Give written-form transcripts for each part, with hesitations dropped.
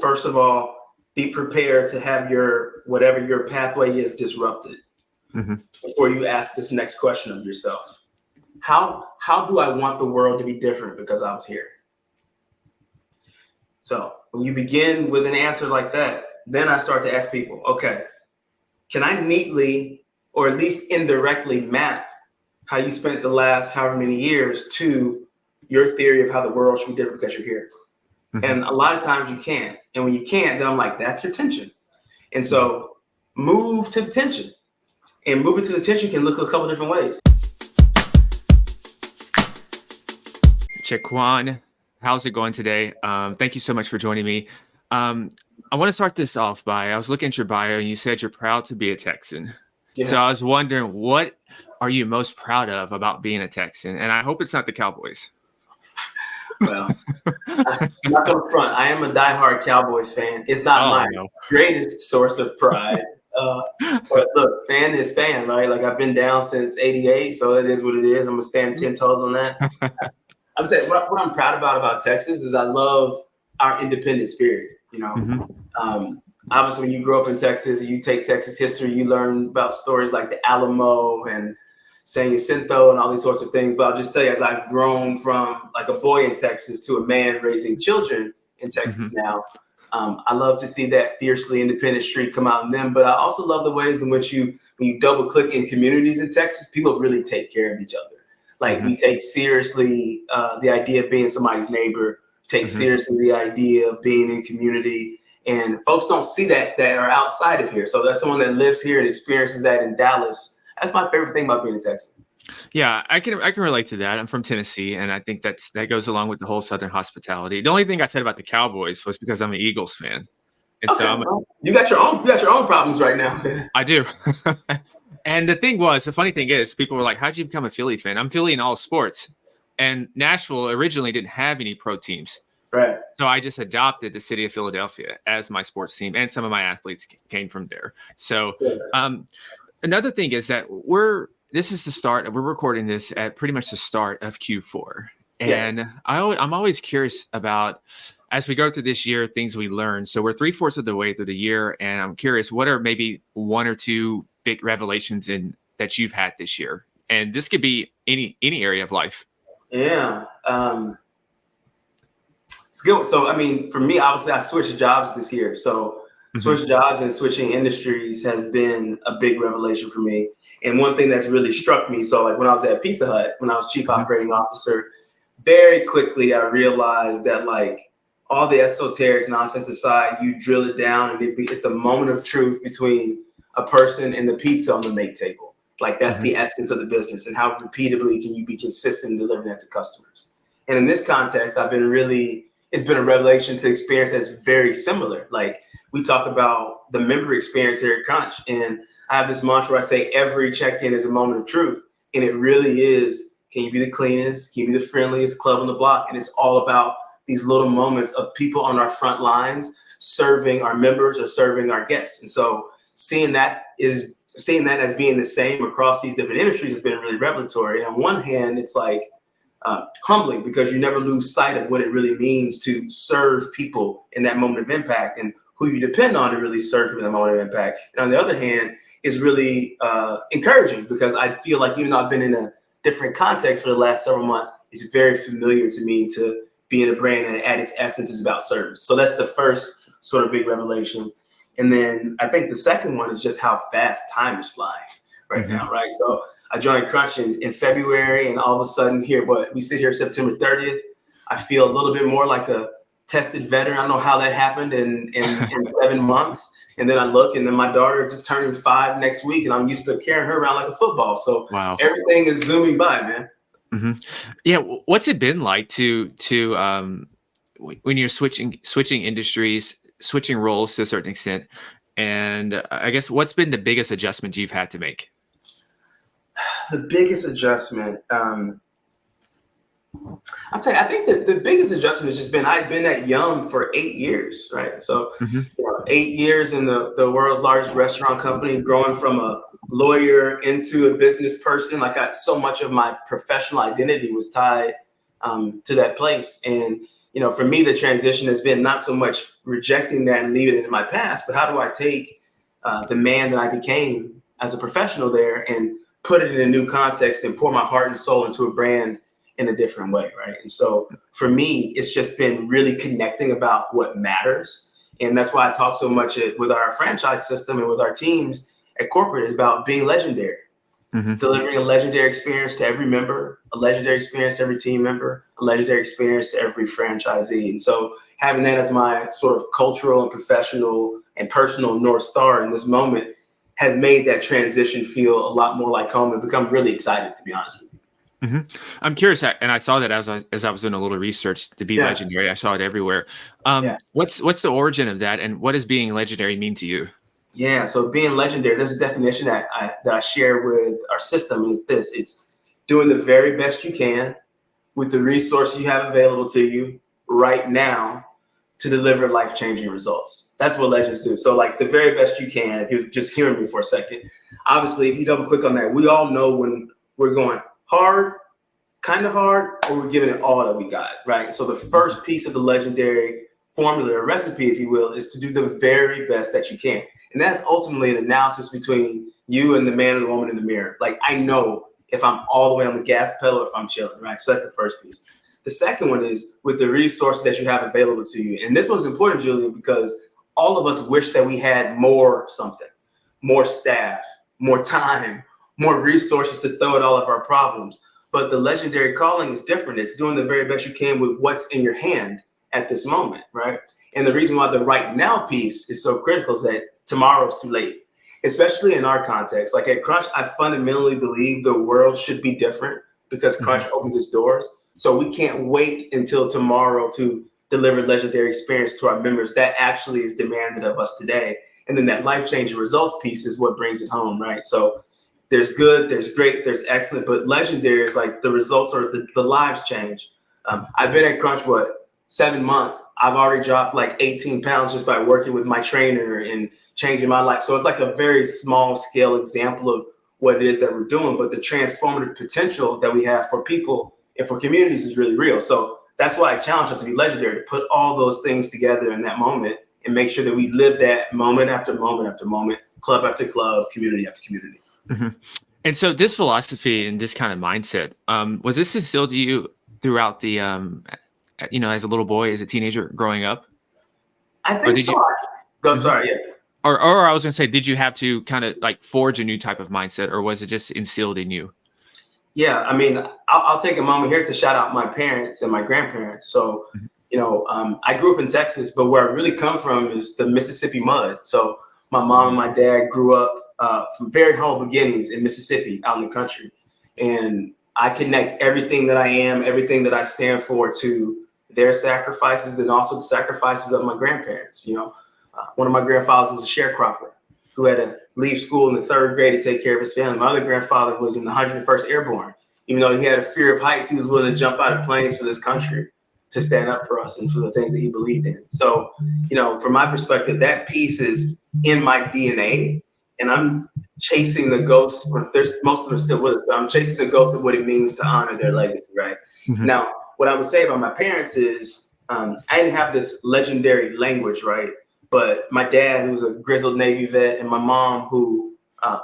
first of all, be prepared to have whatever your pathway is disrupted before you ask this next question of yourself. How do I want the world to be different because I was here? So when you begin with an answer like that, then I start to ask people, okay, can I neatly or at least indirectly map how you spent the last however many years to your theory of how the world should be different because you're here? And a lot of times you can't. And when you can't, then I'm like, that's your tension. And so move to the tension. And moving to the tension can look a couple different ways. Chequan, how's it going today? Thank you so much for joining me. I want to start this off I was looking at your bio and you said you're proud to be a Texan. Yeah. So I was wondering, what are you most proud of about being a Texan? And I hope it's not the Cowboys. Well, I'm not going to front. I am a diehard Cowboys fan. It's not my greatest source of pride. But look, fan is fan, right? Like, I've been down since '88, so it is what it is. I'm going to stand 10 toes on that. I'm saying what I'm proud about Texas is I love our independent spirit. You know, obviously, when you grow up in Texas, you take Texas history, you learn about stories like the Alamo and San Jacinto and all these sorts of things. But I'll just tell you, as I've grown from like a boy in Texas to a man raising children in Texas now, I love to see that fiercely independent streak come out in them. But I also love the ways in which when you double click in communities in Texas, people really take care of each other. Like, we take seriously the idea of being somebody's neighbor, take seriously the idea of being in community. And folks don't see that are outside of here. So that's someone that lives here and experiences that in Dallas. That's my favorite thing about being a Texan. Yeah, I can relate to that. I'm from Tennessee, and I think that goes along with the whole Southern hospitality. The only thing I said about the Cowboys was because I'm an Eagles fan. And okay, so you got your own problems right now. I do. And the funny thing is, people were like, how'd you become a Philly fan? I'm Philly in all sports. And Nashville originally didn't have any pro teams. Right. So I just adopted the city of Philadelphia as my sports team, and some of my athletes came from there. So another thing is that we're recording this at pretty much the start of Q4. And I'm always curious about, as we go through this year, things we learn. So we're 3/4 of the way through the year, and I'm curious, what are maybe one or two big revelations that you've had this year? And this could be any area of life. Yeah. It's good. So, I mean, for me, obviously, I switched jobs this year. So switching jobs and switching industries has been a big revelation for me. And one thing that's really struck me, so like when I was at Pizza Hut, when I was chief operating officer, very quickly I realized that, like, all the esoteric nonsense aside, you drill it down and it's a moment of truth between a person and the pizza on the make table. Like, that's the essence of the business, and how repeatedly can you be consistent in delivering that to customers. And in this context, it's been a revelation to experience that's very similar. Like, we talk about the member experience here at Crunch, and I have this mantra where I say every check-in is a moment of truth. And it really is, can you be the cleanest? Can you be the friendliest club on the block? And it's all about these little moments of people on our front lines serving our members or serving our guests. And so seeing that as being the same across these different industries has been really revelatory. And on one hand, it's like humbling, because you never lose sight of what it really means to serve people in that moment of impact and who you depend on to really serve people in that moment of impact. And on the other hand, is really encouraging, because I feel like, even though I've been in a different context for the last several months, it's very familiar to me to be in a brand that at its essence is about service. So that's the first sort of big revelation. And then I think the second one is just how fast time is flying right now, right? So I joined Crunch in February, and all of a sudden we sit here September 30th. I feel a little bit more like a tested veteran. I don't know how that happened in 7 months. And then I look, and then my daughter just turning 5 next week, and I'm used to carrying her around like a football. So everything is zooming by, man. Yeah. What's it been like to when you're switching industries, switching roles to a certain extent? And I guess, what's been the biggest adjustment you've had to make? The biggest adjustment, I'll tell you, I think that the biggest adjustment has just been, I've been at Yum for 8 years, right? So 8 years in the world's largest restaurant company, growing from a lawyer into a business person. Like, so much of my professional identity was tied to that place. And for me, the transition has been not so much rejecting that and leaving it in my past, but how do I take the man that I became as a professional there and put it in a new context and pour my heart and soul into a brand in a different way, right? And so for me, it's just been really connecting about what matters. And that's why I talk so much with our franchise system and with our teams at corporate is about being legendary. Delivering a legendary experience to every member, a legendary experience to every team member, a legendary experience to every franchisee. And so having that as my sort of cultural and professional and personal North Star in this moment has made that transition feel a lot more like home and become really excited, to be honest with you. I'm curious, and I saw that as I was doing a little research to be legendary. I saw it everywhere. What's the origin of that, and what does being legendary mean to you? Yeah, so being legendary, there's a definition that I share with our system is this. It's doing the very best you can with the resources you have available to you right now to deliver life-changing results. That's what legends do. So like the very best you can, if you're just hearing me for a second, obviously, if you double click on that, we all know when we're going hard, kind of hard, or we're giving it all that we got, right? So the first piece of the legendary formula or recipe, if you will, is to do the very best that you can. And that's ultimately an analysis between you and the man or the woman in the mirror. Like, I know if I'm all the way on the gas pedal or if I'm chilling, right? So that's the first piece. The second one is with the resources that you have available to you. And this one's important, Julian, because all of us wish that we had more something, more staff, more time, more resources to throw at all of our problems. But the legendary calling is different. It's doing the very best you can with what's in your hand at this moment, right? And the reason why the right now piece is so critical is that tomorrow's too late, especially in our context. Like at Crunch, I fundamentally believe the world should be different because Crunch opens its doors. So we can't wait until tomorrow to deliver legendary experience to our members. That actually is demanded of us today. And then that life-changing results piece is what brings it home, right? So there's good, there's great, there's excellent, but legendary is like the results are the lives change. I've been at Crunch, 7 months. I've already dropped like 18 pounds just by working with my trainer and changing my life. So it's like a very small scale example of what it is that we're doing, but the transformative potential that we have for people and for communities is really real. So that's why I challenge us to be legendary, to put all those things together in that moment and make sure that we live that moment after moment after moment, club after club, community after community. And so this philosophy and this kind of mindset, was this instilled to you throughout the, as a little boy, as a teenager growing up? I think so. Go, sorry, yeah. Or I was going to say, did you have to kind of like forge a new type of mindset, or was it just instilled in you? Yeah, I mean, I'll take a moment here to shout out my parents and my grandparents. So, I grew up in Texas, but where I really come from is the Mississippi mud. So my mom and my dad grew up from very humble beginnings in Mississippi, out in the country. And I connect everything that I am, everything that I stand for to their sacrifices, then also the sacrifices of my grandparents. One of my grandfathers was a sharecropper who had to leave school in the 3rd grade to take care of his family. My other grandfather was in the 101st Airborne. Even though he had a fear of heights, he was willing to jump out of planes for this country to stand up for us and for the things that he believed in. So, from my perspective, that piece is in my DNA, and I'm chasing the ghosts. Most of them are still with us, but I'm chasing the ghosts of what it means to honor their legacy, right? Now, what I would say about my parents is I didn't have this legendary language, right? But my dad, who was a grizzled Navy vet, and my mom, who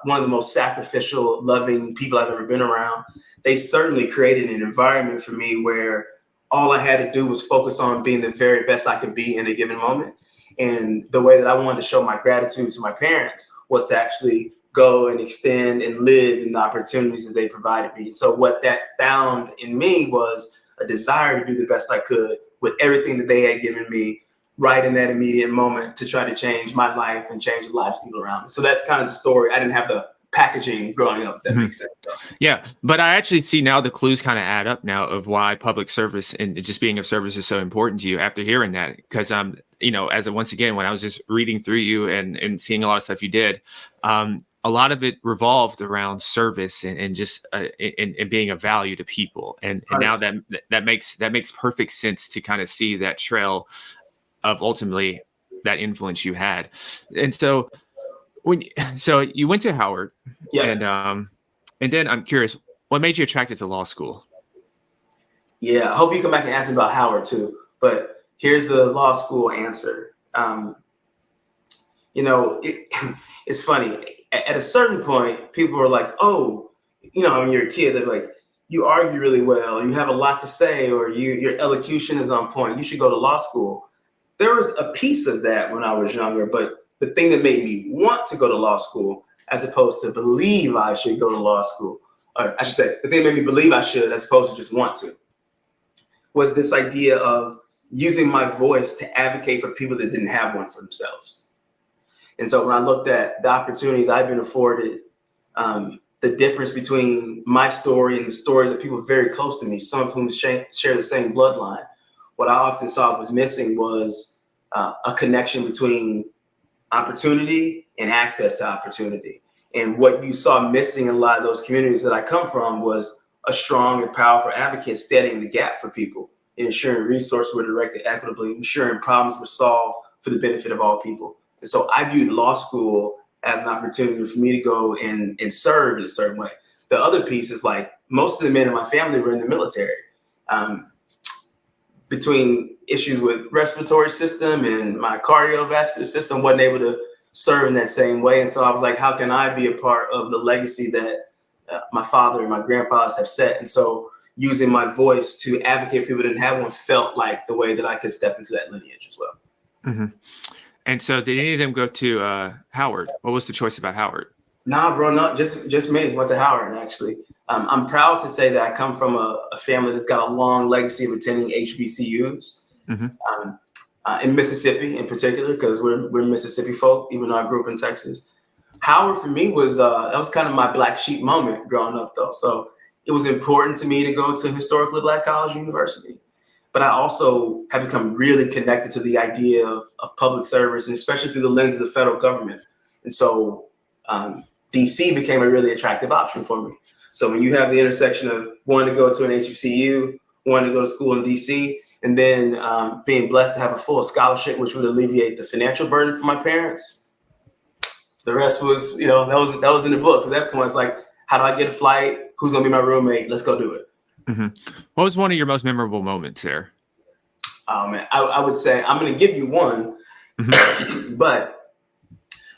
one of the most sacrificial, loving people I've ever been around, they certainly created an environment for me where all I had to do was focus on being the very best I could be in a given moment. And the way that I wanted to show my gratitude to my parents was to actually go and extend and live in the opportunities that they provided me. So what that found in me was a desire to do the best I could with everything that they had given me right in that immediate moment to try to change my life and change the lives of people around me. So that's kind of the story. I didn't have the packaging growing up, if that makes sense. Yeah, but I actually see now the clues kind of add up now of why public service and just being of service is so important to you after hearing that. Because once again, when I was just reading through you and seeing a lot of stuff you did, a lot of it revolved around service and just and being of value to people. And now that makes perfect sense to kind of see that trail of ultimately that influence you had. And so so you went to Howard, and then I'm curious, what made you attracted to law school? Yeah, I hope you come back and ask me about Howard too. But here's the law school answer. It's funny. At a certain point, people are like, oh, when you're a kid, they're like, you argue really well, you have a lot to say, or your elocution is on point. You should go to law school. There was a piece of that when I was younger, but the thing that made me want to go to law school, as opposed to believe I should go to law school, or I should say, the thing that made me believe I should, as opposed to just want to, was this idea of using my voice to advocate for people that didn't have one for themselves. And so when I looked at the opportunities I've been afforded, the difference between my story and the stories of people very close to me, some of whom share the same bloodline, what I often saw was missing was a connection between opportunity and access to opportunity. And what you saw missing in a lot of those communities that I come from was a strong and powerful advocate standing the gap for people, ensuring resources were directed equitably, ensuring problems were solved for the benefit of all people. And so I viewed law school as an opportunity for me to go and serve in a certain way. The other piece is like most of the men in my family were in the military. Between issues with respiratory system and my cardiovascular system, wasn't able to serve in that same way. And so I was like, how can I be a part of the legacy that my father and my grandfathers have set? And so using my voice to advocate for people who didn't have one felt like the way that I could step into that lineage as well. Mm-hmm. And so did any of them go to Howard? What was the choice about Howard? Nah, bro, not just me. Went to Howard, actually. I'm proud to say that I come from a family that's got a long legacy of attending HBCUs in Mississippi in particular, because we're Mississippi folk, even though I grew up in Texas. Howard for me was that was kind of my black sheep moment growing up, though. So it was important to me to go to a historically black college university. But I also have become really connected to the idea of public service, and especially through the lens of the federal government. And so DC became a really attractive option for me. So when you have the intersection of wanting to go to an HBCU, wanting to go to school in DC, and then being blessed to have a full scholarship, which would alleviate the financial burden for my parents, the rest was, that was in the books. At that point, it's like, how do I get a flight? Who's going to be my roommate? Let's go do it. Mm-hmm. What was one of your most memorable moments there? Oh, man, I would say I'm going to give you one, but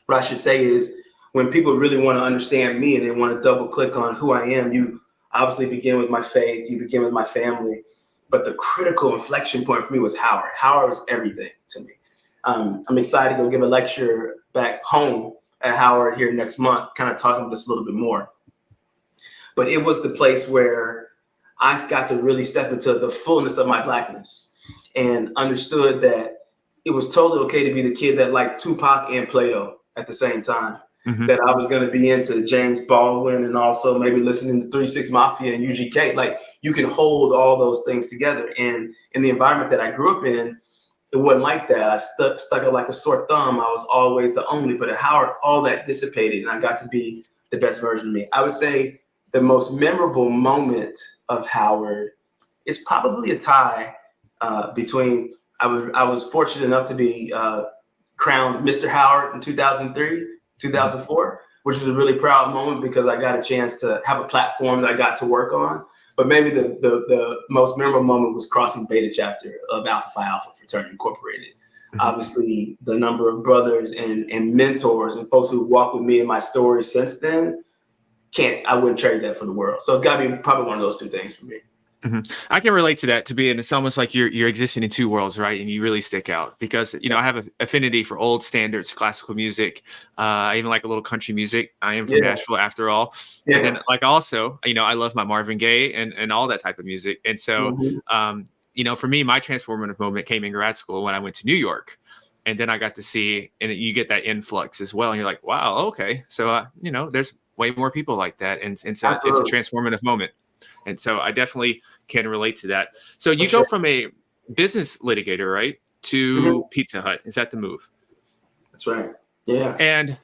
what I should say is when people really want to understand me and they want to double click on who I am, you obviously begin with my faith, you begin with my family, but the critical inflection point for me was Howard. Howard was everything to me. I'm excited to go give a lecture back home at Howard here next month, kind of talking about this a little bit more. But it was the place where I got to really step into the fullness of my blackness and understood that it was totally okay to be the kid that liked Tupac and Plato at the same time. Mm-hmm. That I was going to be into James Baldwin and also maybe listening to 3 6 Mafia and UGK. Like, you can hold all those things together. And in the environment that I grew up in, it wasn't like that. I stuck out like a sore thumb. I was always the only. But at Howard, all that dissipated and I got to be the best version of me. I would say the most memorable moment of Howard is probably a tie between, I was fortunate enough to be crowned Mr. Howard in 2004, which was a really proud moment because I got a chance to have a platform that I got to work on. But maybe the most memorable moment was crossing beta chapter of Alpha Phi Alpha Fraternity Incorporated. Mm-hmm. Obviously, the number of brothers and mentors and folks who walked with me in my story since then, I wouldn't trade that for the world. So it's got to be probably one of those two things for me. Mm-hmm. I can relate to that, it's almost like you're existing in two worlds, right? And you really stick out because, I have an affinity for old standards, classical music. I even like a little country music. I am from Nashville after all. Yeah. And then also, I love my Marvin Gaye and all that type of music. And so, for me, my transformative moment came in grad school when I went to New York. And then I got to see, and you get that influx as well. And you're like, wow, okay. So, there's way more people like that. And so it's a transformative moment. And so I definitely can relate to that. So you go from a business litigator, right, to Pizza Hut. Is that the move? That's right. Yeah. And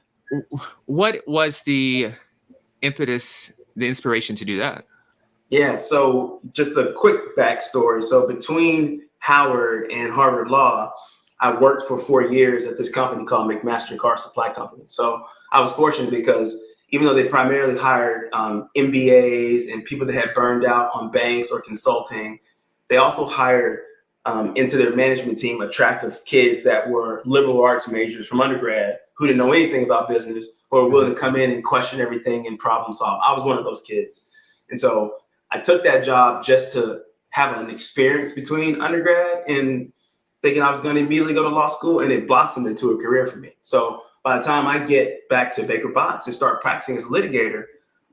what was the impetus, the inspiration to do that? Yeah. So just a quick backstory. So between Howard and Harvard Law, I worked for 4 years at this company called McMaster Car Supply Company. So I was fortunate because even though they primarily hired MBAs and people that had burned out on banks or consulting, they also hired into their management team a track of kids that were liberal arts majors from undergrad who didn't know anything about business or were willing to come in and question everything and problem solve. I was one of those kids. And so I took that job just to have an experience between undergrad and thinking I was going to immediately go to law school, and it blossomed into a career for me. So by the time I get back to Baker Botts and start practicing as a litigator,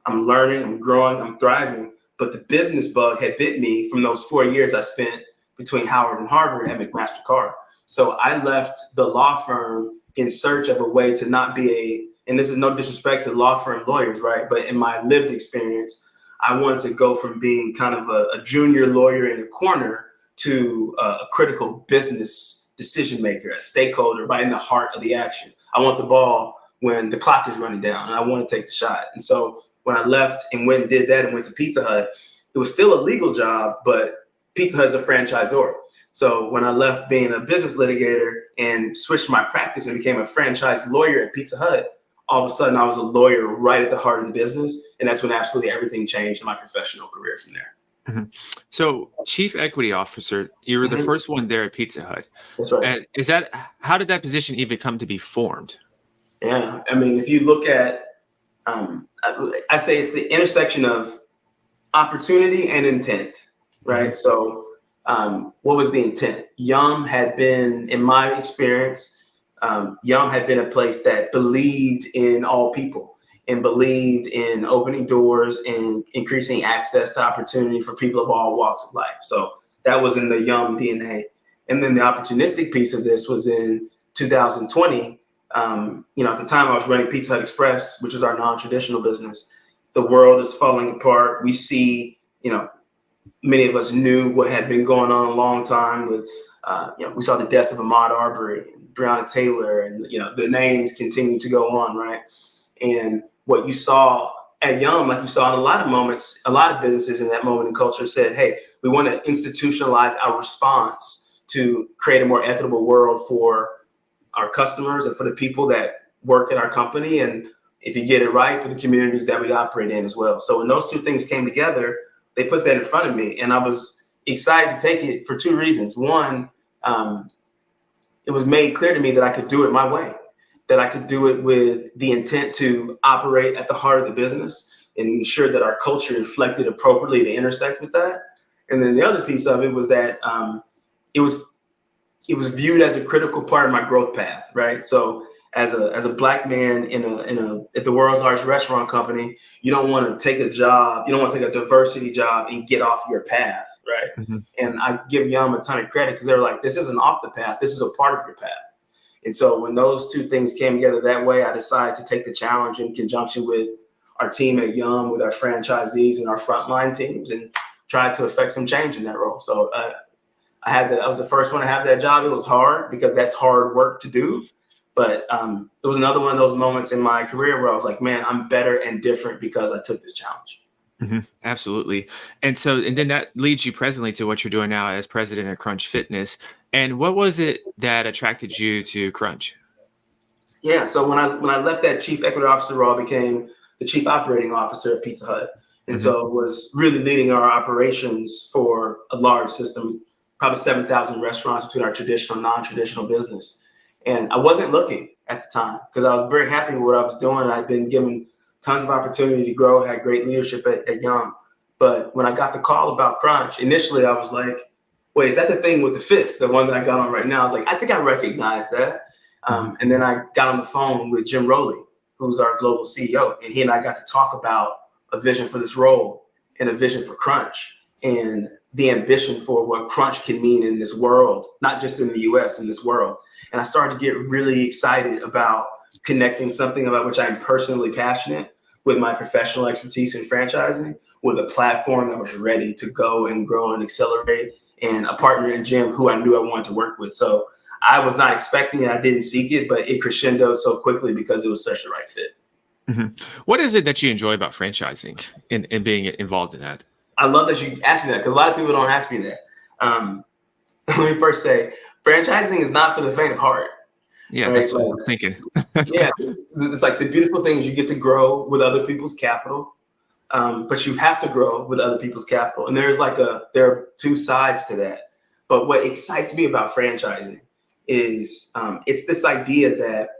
I'm learning, I'm growing, I'm thriving. But the business bug had bit me from those 4 years I spent between Howard and Harvard at McMaster Carr. So I left the law firm in search of a way to not be and this is no disrespect to law firm lawyers, right? But in my lived experience, I wanted to go from being kind of a junior lawyer in a corner to a critical business decision maker, a stakeholder right in the heart of the action. I want the ball when the clock is running down, and I want to take the shot. And so when I left and went and did that and went to Pizza Hut, it was still a legal job, but Pizza Hut is a franchisor. So when I left being a business litigator and switched my practice and became a franchise lawyer at Pizza Hut, all of a sudden I was a lawyer right at the heart of the business. And that's when absolutely everything changed in my professional career from there. Mm-hmm. So Chief Equity Officer, you were the first one there at Pizza Hut. That's right. And how did that position even come to be formed? Yeah. I mean, if you look at, I say it's the intersection of opportunity and intent, right? Mm-hmm. So what was the intent? Yum had been, in my experience, Yum had been a place that believed in all people and believed in opening doors and increasing access to opportunity for people of all walks of life. So that was in the Yum DNA. And then the opportunistic piece of this was in 2020. At the time I was running Pizza Hut Express, which is our non-traditional business. The world is falling apart. We see, many of us knew what had been going on a long time with, we saw the deaths of Ahmaud Arbery and Breonna Taylor, and, the names continue to go on, right? And what you saw at Yum, like you saw in a lot of moments, a lot of businesses in that moment in culture said, hey, we want to institutionalize our response to create a more equitable world for our customers and for the people that work at our company. And if you get it right, for the communities that we operate in as well. So when those two things came together, they put that in front of me, and I was excited to take it for two reasons. One, it was made clear to me that I could do it my way, that I could do it with the intent to operate at the heart of the business and ensure that our culture reflected appropriately to intersect with that. And then the other piece of it was that it was viewed as a critical part of my growth path, right? So as a Black man at the world's largest restaurant company, you don't want to take a job, you don't want to take a diversity job and get off your path, right? Mm-hmm. And I give Yum a ton of credit because they're like, this isn't off the path, this is a part of your path. And so when those two things came together that way, I decided to take the challenge in conjunction with our team at Yum, with our franchisees and our frontline teams, and try to affect some change in that role. So I was the first one to have that job. It was hard because that's hard work to do. But it was another one of those moments in my career where I was like, man, I'm better and different because I took this challenge. Mm-hmm. Absolutely. And then that leads you presently to what you're doing now as president of Crunch Fitness. And what was it that attracted you to Crunch? Yeah. So when I left that chief equity officer role, I became the chief operating officer at Pizza Hut. And so was really leading our operations for a large system, probably 7,000 restaurants between our traditional and non-traditional business. And I wasn't looking at the time because I was very happy with what I was doing. I'd been given tons of opportunity to grow, had great leadership at Yum. But when I got the call about Crunch, initially I was like, wait, is that the thing with the fist, the one that I got on right now? I was like, I think I recognize that. And then I got on the phone with Jim Rowley, who's our global CEO. And he and I got to talk about a vision for this role and a vision for Crunch and the ambition for what Crunch can mean in this world, not just in the US, in this world. And I started to get really excited about connecting something about which I'm personally passionate with my professional expertise in franchising, with a platform that was ready to go and grow and accelerate, and a partner in Jim who I knew I wanted to work with. So I was not expecting it. I didn't seek it, but it crescendoed so quickly because it was such the right fit. Mm-hmm. What is it that you enjoy about franchising and being involved in that? I love that you asked me that because a lot of people don't ask me that. Let me first say, franchising is not for the faint of heart. Yeah, right? That's what I'm thinking. Yeah, it's like the beautiful thing is you get to grow with other people's capital, but you have to grow with other people's capital. And there are two sides to that. But what excites me about franchising is it's this idea that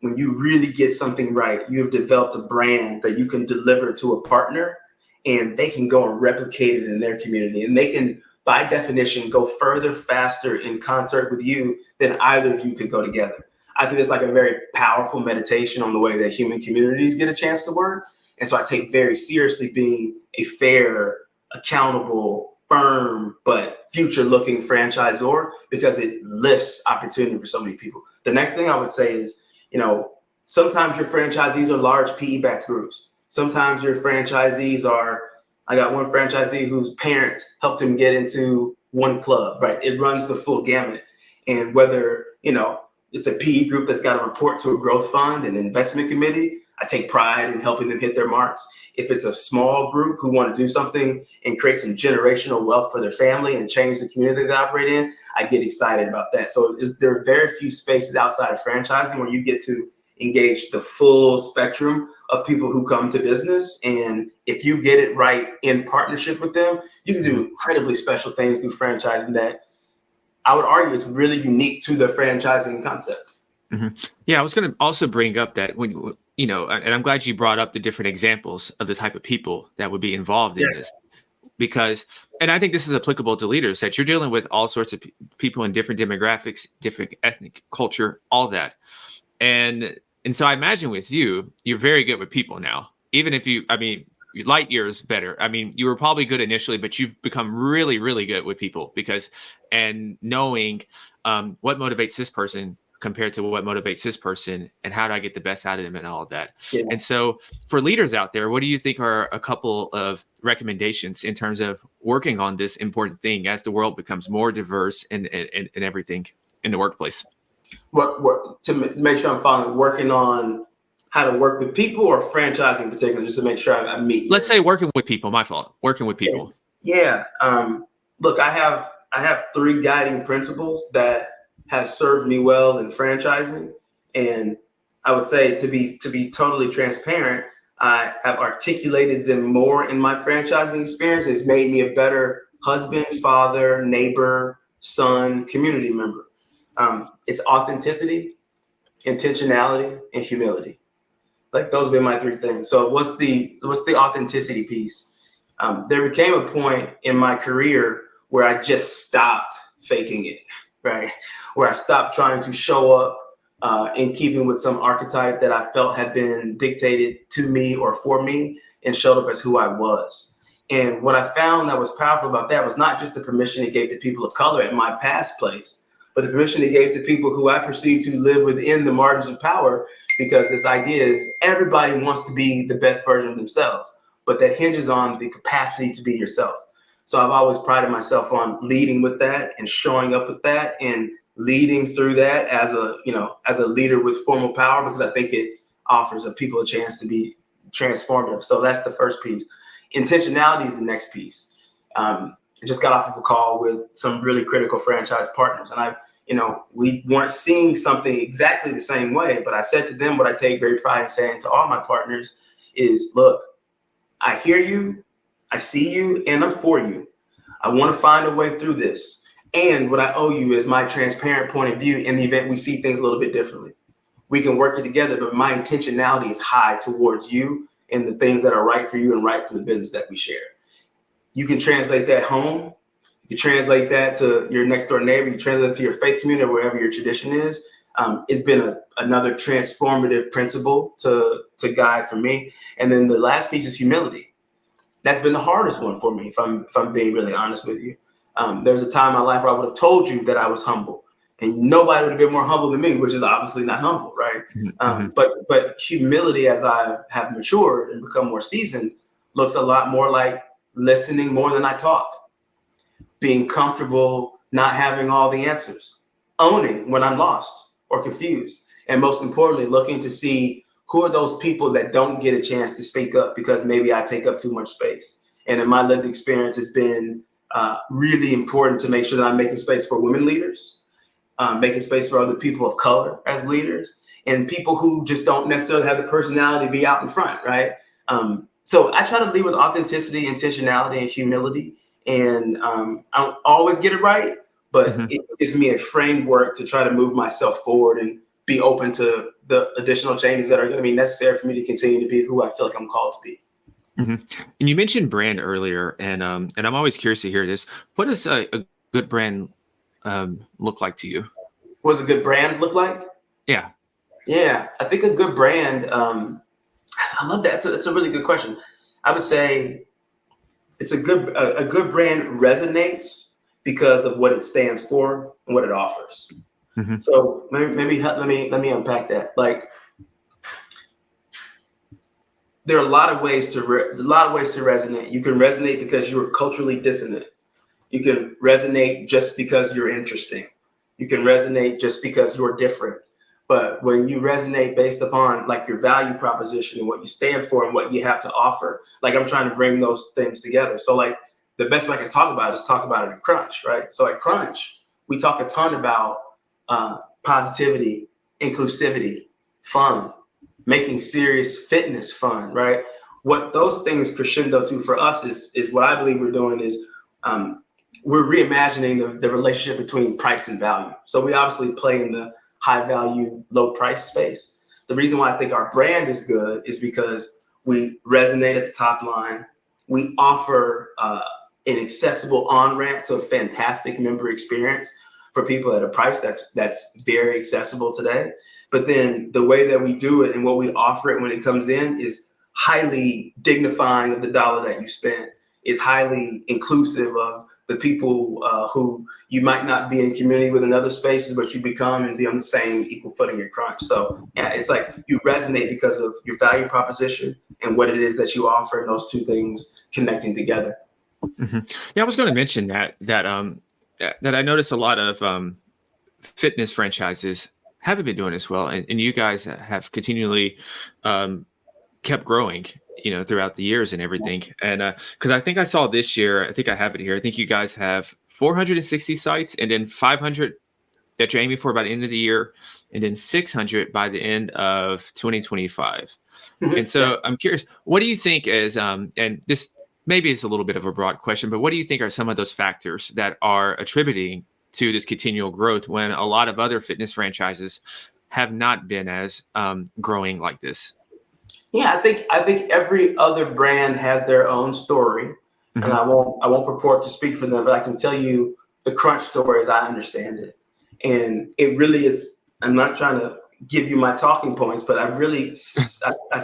when you really get something right, you've developed a brand that you can deliver to a partner, and they can go and replicate it in their community. And they can, by definition, go further, faster in concert with you than either of you could go together. I think it's like a very powerful meditation on the way that human communities get a chance to work. And so I take very seriously being a fair, accountable, firm, but future-looking franchisor, because it lifts opportunity for so many people. The next thing I would say is, sometimes your franchisees are large PE-backed groups. Sometimes your franchisees are, I got one franchisee whose parents helped him get into one club, right? It runs the full gamut. And whether, it's a PE group that's got to report to a growth fund and investment committee, I take pride in helping them hit their marks. If it's a small group who want to do something and create some generational wealth for their family and change the community they operate in, I get excited about that. So there are very few spaces outside of franchising where you get to engage the full spectrum of people who come to business. And if you get it right in partnership with them, you can do incredibly special things through franchising that I would argue is really unique to the franchising concept. Mm-hmm. Yeah, I was going to also bring up that when, and I'm glad you brought up the different examples of the type of people that would be involved in this, because, and I think this is applicable to leaders, that you're dealing with all sorts of people in different demographics, different ethnic culture, all that. And so I imagine with you, you're very good with people now, even if you light years better. You were probably good initially, but you've become really, really good with people and knowing what motivates this person compared to what motivates this person, and how do I get the best out of them and all of that. Yeah. And so for leaders out there, what do you think are a couple of recommendations in terms of working on this important thing as the world becomes more diverse and everything in the workplace? What to make sure I'm following, working on how to work with people, or franchising in particular, just to make sure I meet. Let's say working with people. My fault. Working with people. Yeah. Look, I have 3 guiding principles that have served me well in franchising, and I would say to be totally transparent, I have articulated them more in my franchising experience. It's made me a better husband, father, neighbor, son, community member. It's authenticity, intentionality, and humility. Like, those have been my 3 things. So what's the authenticity piece? There became a point in my career where I just stopped faking it, right? Where I stopped trying to show up in keeping with some archetype that I felt had been dictated to me or for me, and showed up as who I was. And what I found that was powerful about that was not just the permission it gave to people of color at my past place, but the permission it gave to people who I perceive to live within the margins of power, because this idea is everybody wants to be the best version of themselves, but that hinges on the capacity to be yourself. So I've always prided myself on leading with that and showing up with that and leading through that as a leader with formal power, because I think it offers people a chance to be transformative. So that's the first piece. Intentionality is the next piece. I just got off of a call with some really critical franchise partners, and we weren't seeing something exactly the same way, but I said to them what I take great pride in saying to all my partners is, look, I hear you, I see you, and I'm for you. I want to find a way through this. And what I owe you is my transparent point of view in the event we see things a little bit differently. We can work it together, but my intentionality is high towards you and the things that are right for you and right for the business that we share. You can translate that home. You can translate that to your next door neighbor. You translate it to your faith community or wherever your tradition is. It's been another transformative principle to guide for me. And then the last piece is humility. That's been the hardest one for me, if I'm being really honest with you. There's a time in my life where I would have told you that I was humble, and nobody would have been more humble than me, which is obviously not humble, right? Mm-hmm. But humility, as I have matured and become more seasoned, looks a lot more like listening more than I talk, being comfortable not having all the answers, owning when I'm lost or confused, and most importantly, looking to see who are those people that don't get a chance to speak up because maybe I take up too much space. And in my lived experience, it's been really important to make sure that I'm making space for women leaders, making space for other people of color as leaders, and people who just don't necessarily have the personality to be out in front, right? So I try to lead with authenticity, intentionality, and humility. And I don't always get it right, but Mhm. it gives me a framework to try to move myself forward and be open to the additional changes that are going to be necessary for me to continue to be who I feel like I'm called to be. Mhm. And you mentioned brand earlier, and I'm always curious to hear this. What does a good brand look like to you? What does a good brand look like? Yeah. Yeah, I think a good brand, I love that. It's a really good question. I would say it's a good brand resonates because of what it stands for and what it offers. Hmm. So maybe let me unpack that. Like, there are a lot of ways to resonate. You can resonate because you're culturally dissonant. You can resonate just because you're interesting. You can resonate just because you're different. But when you resonate based upon like your value proposition and what you stand for and what you have to offer, like I'm trying to bring those things together. So like the best way I can talk about it is talk about it in Crunch, right? So at Crunch, we talk a ton about positivity, inclusivity, fun, making serious fitness fun, right? What those things crescendo to for us is what I believe we're doing is we're reimagining the relationship between price and value. So we obviously play in the high value, low price space. The reason why I think our brand is good is because we resonate at the top line. We offer an accessible on ramp to a fantastic member experience for people at a price that's very accessible today. But then the way that we do it and what we offer it when it comes in is highly dignifying of the dollar that you spend. Is highly inclusive of the people who you might not be in community with in other spaces, but you become and be on the same equal footing in Crunch. So yeah, it's like you resonate because of your value proposition and what it is that you offer, and those two things connecting together. Hmm. Yeah, I was going to mention that I noticed a lot of fitness franchises haven't been doing as well, and you guys have continually um, kept growing, throughout the years and everything. And because I think I saw this year, I think I have it here. I think you guys have 460 sites, and then 500 that you're aiming for by the end of the year, and then 600 by the end of 2025. And Yeah. so I'm curious, what do you think is, and this maybe it's a little bit of a broad question, but what do you think are some of those factors that are attributing to this continual growth when a lot of other fitness franchises have not been as growing like this? Yeah, I think every other brand has their own story, and Hmm. I won't purport to speak for them, but I can tell you the Crunch story as I understand it, and it really is. I'm not trying to give you my talking points, but I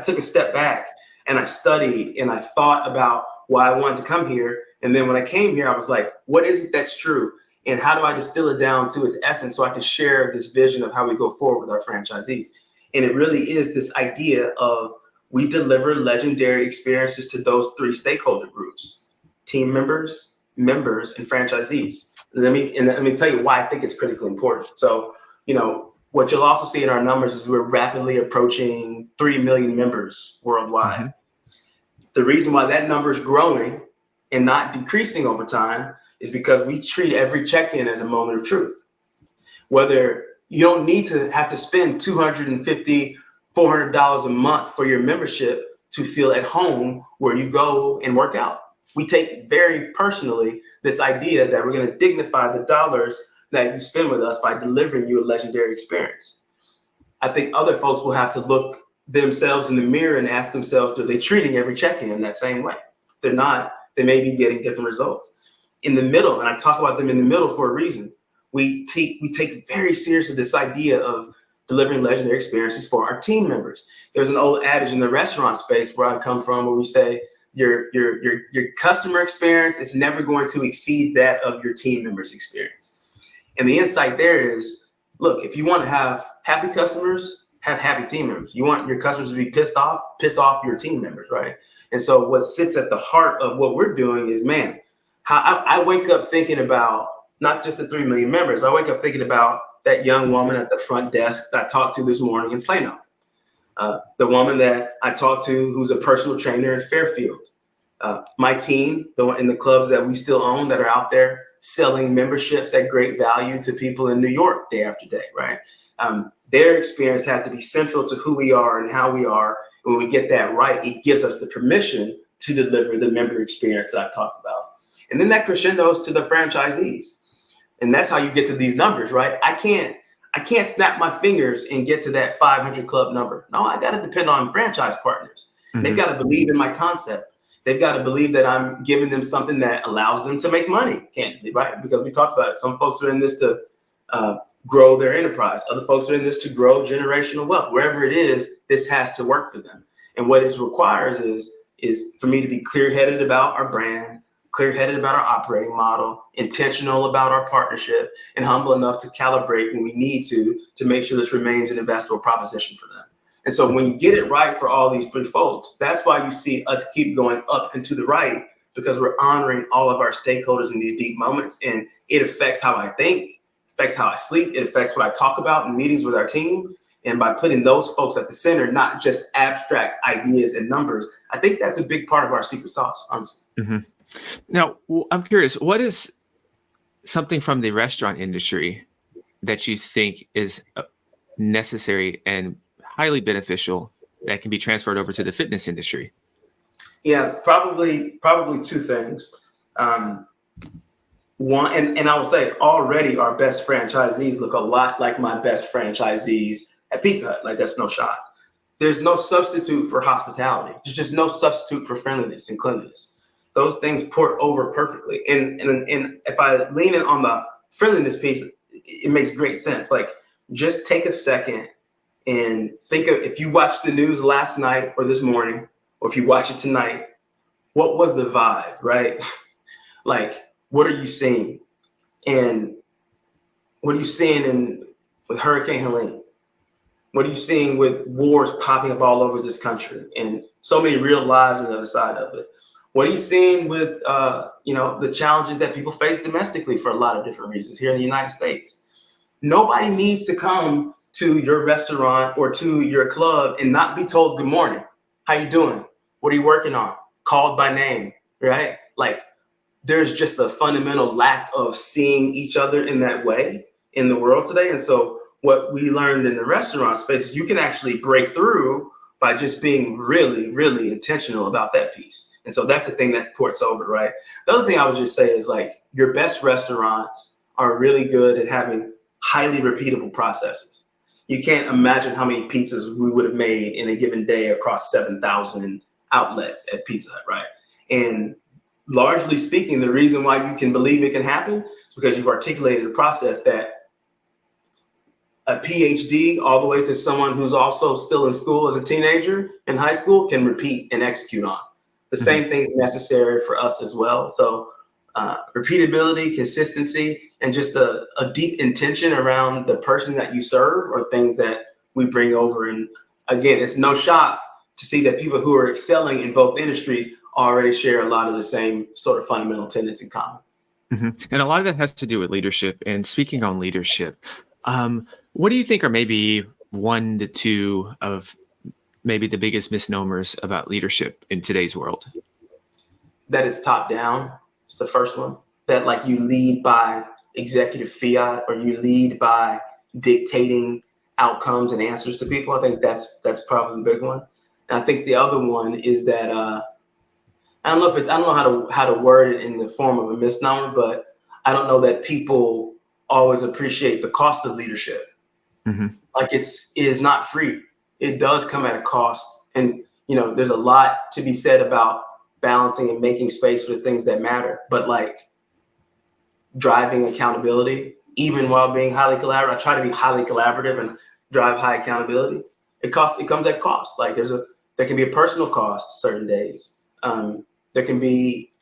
took a step back and I studied and I thought about why I wanted to come here, and then when I came here, I was like, what is it that's true, and how do I distill it down to its essence so I can share this vision of how we go forward with our franchisees, and it really is this idea of we deliver legendary experiences to those three stakeholder groups: team members, members, and franchisees. Let me tell you why I think it's critically important. So, what you'll also see in our numbers is we're rapidly approaching 3 million members worldwide. Hmm. The reason why that number is growing and not decreasing over time is because we treat every check-in as a moment of truth. Whether you don't need to have to spend $250, $400 a month for your membership to feel at home where you go and work out. We take very personally this idea that we're going to dignify the dollars that you spend with us by delivering you a legendary experience. I think other folks will have to look themselves in the mirror and ask themselves, are they treating every check-in in that same way? If they're not, they may be getting different results. In the middle, and I talk about them in the middle for a reason, we take very seriously this idea of delivering legendary experiences for our team members. There's an old adage in the restaurant space where I come from where we say your customer experience is never going to exceed that of your team members' experience. And the insight there is, look, if you want to have happy customers, have happy team members. You want your customers to be pissed off, piss off your team members, right? And so what sits at the heart of what we're doing is, man, how I wake up thinking about not just the 3 million members. I wake up thinking about that young woman at the front desk that I talked to this morning in Plano. The woman that I talked to who's a personal trainer in Fairfield. My team, in the clubs that we still own that are out there selling memberships at great value to people in New York day after day, right? Their experience has to be central to who we are and how we are. And when we get that right, it gives us the permission to deliver the member experience that I talked about. And then that crescendos to the franchisees. And that's how you get to these numbers, right? I can't snap my fingers and get to that 500 club number. No, I got to depend on franchise partners. Mm-hmm. They've got to believe in my concept. They've got to believe that I'm giving them something that allows them to make money, candidly, right? Because we talked about it. Some folks are in this to grow their enterprise. Other folks are in this to grow generational wealth. Wherever it is, this has to work for them. And what it requires is for me to be clear-headed about our brand, clear-headed about our operating model, intentional about our partnership, and humble enough to calibrate when we need to make sure this remains an investable proposition for them. And so when you get it right for all these three folks, that's why you see us keep going up and to the right, because we're honoring all of our stakeholders in these deep moments. And it affects how I think, affects how I sleep, it affects what I talk about in meetings with our team. And by putting those folks at the center, not just abstract ideas and numbers, I think that's a big part of our secret sauce, honestly. Mm-hmm. Now, I'm curious, what is something from the restaurant industry that you think is necessary and highly beneficial that can be transferred over to the fitness industry? Yeah, probably two things. One, and I would say already our best franchisees look a lot like my best franchisees at Pizza Hut. Like, that's no shock. There's no substitute for hospitality. There's just no substitute for friendliness and cleanliness. Those things port over perfectly. And if I lean in on the friendliness piece, it makes great sense. Like, just take a second and think of, if you watched the news last night or this morning, or if you watch it tonight, what was the vibe, right? Like, what are you seeing? And what are you seeing with Hurricane Helene? What are you seeing with wars popping up all over this country and so many real lives on the other side of it? What are you seeing with, the challenges that people face domestically for a lot of different reasons here in the United States? Nobody needs to come to your restaurant or to your club and not be told, good morning, how you doing? What are you working on? Called by name, right? Like, there's just a fundamental lack of seeing each other in that way in the world today. And so what we learned in the restaurant space is you can actually break through by just being really, really intentional about that piece. And so that's the thing that ports over, right? The other thing I would just say is, like, your best restaurants are really good at having highly repeatable processes. You can't imagine how many pizzas we would have made in a given day across 7,000 outlets at Pizza Hut, right? And largely speaking, the reason why you can believe it can happen is because you've articulated a process that a PhD all the way to someone who's also still in school as a teenager in high school can repeat and execute on. The same thing's necessary for us as well. So repeatability, consistency, and just a deep intention around the person that you serve are things that we bring over. And again, it's no shock to see that people who are excelling in both industries already share a lot of the same sort of fundamental tenets in common. Mm-hmm. And a lot of that has to do with leadership. And speaking on leadership, what do you think are maybe one to two of maybe the biggest misnomers about leadership in today's world? That it's top down. It's the first one. That, like, you lead by executive fiat or you lead by dictating outcomes and answers to people. I think that's probably the big one. And I think the other one is that I don't know how to word it in the form of a misnomer, but I don't know that people always appreciate the cost of leadership. Mm-hmm. Like, it is not free. It does come at a cost. And, there's a lot to be said about balancing and making space for the things that matter. But, like, driving accountability, even while being highly collaborative, I try to be highly collaborative and drive high accountability. It comes at cost. Like, there can be a personal cost certain days. There can be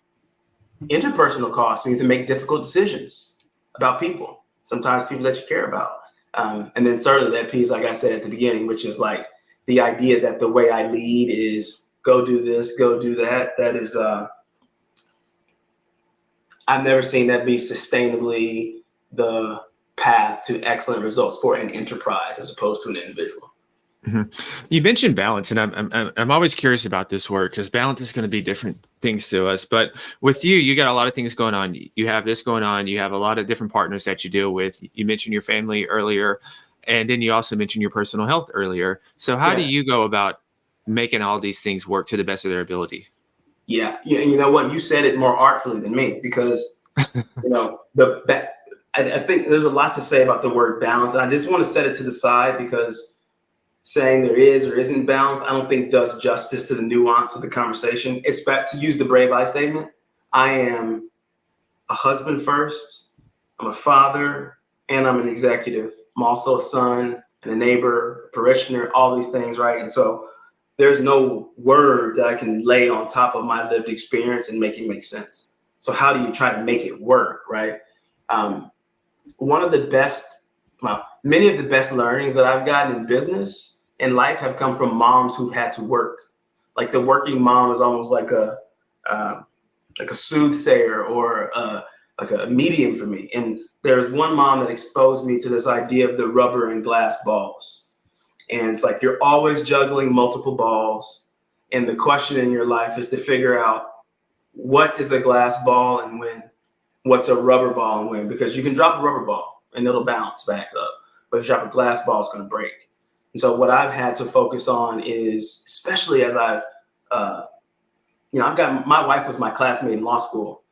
interpersonal costs. We need to make difficult decisions about people, sometimes people that you care about. And then certainly that piece, like I said at the beginning, which is like the idea that the way I lead is go do this, go do that. That is, I've never seen that be sustainably the path to excellent results for an enterprise as opposed to an individual. Mm-hmm. You mentioned balance, and I'm always curious about this work because balance is going to be different things to us. But with you got a lot of things going on. You have this going on. You have a lot of different partners that you deal with. You mentioned your family earlier, and then you also mentioned your personal health earlier. So how do you go about making all these things work to the best of their ability? Yeah. You know what? You said it more artfully than me because, I think there's a lot to say about the word balance. And I just want to set it to the side because saying there is or isn't balance, I don't think does justice to the nuance of the conversation. Expect to use the brave I statement. I am a husband first, I'm a father, and I'm an executive. I'm also a son and a neighbor, a parishioner, all these things, right? And so there's no word that I can lay on top of my lived experience and make it make sense. So how do you try to make it work, right? One of the best, many of the best learnings that I've gotten in business and life have come from moms who've had to work. Like the working mom is almost like a soothsayer or like a medium for me. And there's one mom that exposed me to this idea of the rubber and glass balls. And it's like you're always juggling multiple balls. And the question in your life is to figure out what is a glass ball and when, what's a rubber ball and when, because you can drop a rubber ball and it'll bounce back up. But if you drop a glass ball, it's going to break. And so what I've had to focus on is, especially as I've got, my wife was my classmate in law school.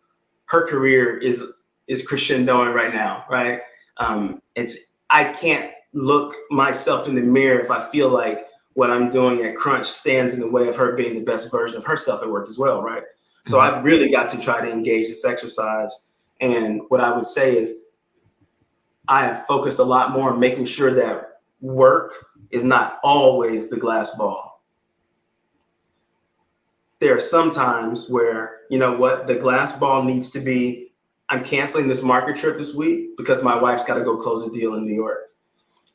Her career is crescendoing right now, right? I can't look myself in the mirror if I feel like what I'm doing at Crunch stands in the way of her being the best version of herself at work as well, right? So I've really got to try to engage this exercise. And what I would say is I have focused a lot more on making sure that work is not always the glass ball. There are some times where, you know what, the glass ball needs to be, I'm canceling this market trip this week because my wife's got to go close a deal in New York.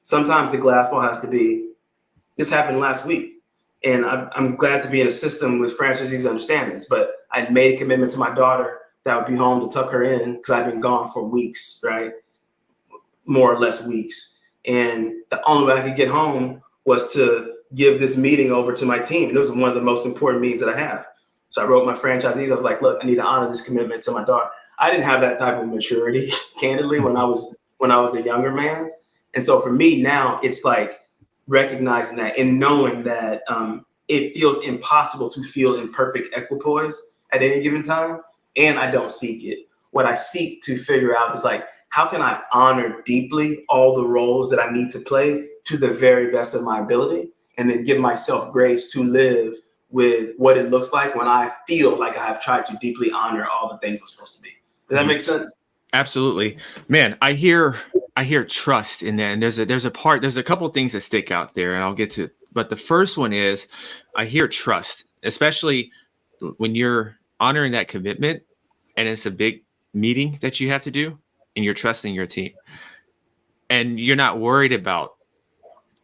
Sometimes the glass ball has to be, this happened last week. And I'm glad to be in a system with franchisees that understand this, but I'd made a commitment to my daughter that I would be home to tuck her in because I've been gone for weeks, right? More or less weeks. And the only way I could get home was to give this meeting over to my team. And it was one of the most important meetings that I have. So I wrote my franchisees, I was like, look, I need to honor this commitment to my daughter. I didn't have that type of maturity, candidly, when I was a younger man. And so for me now, it's like recognizing that and knowing that it feels impossible to feel in perfect equipoise at any given time. And I don't seek it. What I seek to figure out is like, how can I honor deeply all the roles that I need to play to the very best of my ability, and then give myself grace to live with what it looks like when I feel like I have tried to deeply honor all the things I'm supposed to be. Does that make sense? Absolutely, man. I hear trust in that, and there's a couple of things that stick out there, and I'll get to. But the first one is, I hear trust, especially when you're honoring that commitment, and it's a big meeting that you have to do, and you're trusting your team, and you're not worried about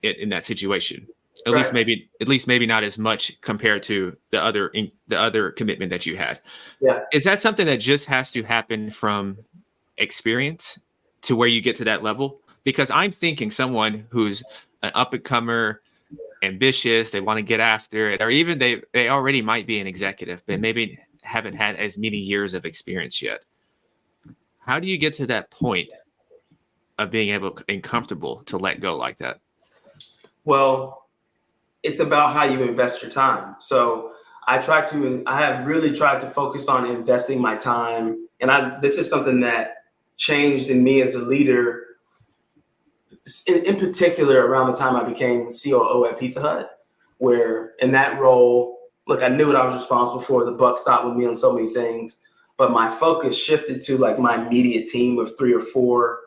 it in that situation. At least maybe not as much compared to the other commitment that you had. Yeah. Is that something that just has to happen from experience to where you get to that level? Because I'm thinking someone who's an up and comer, ambitious, they want to get after it, or even they already might be an executive, but maybe haven't had as many years of experience yet. How do you get to that point of being able and comfortable to let go like that? Well, it's about how you invest your time. So I have really tried to focus on investing my time. And this is something that changed in me as a leader, in particular around the time I became COO at Pizza Hut, where in that role, look, I knew what I was responsible for. The buck stopped with me on so many things, but my focus shifted to like my immediate team of 3 or 4,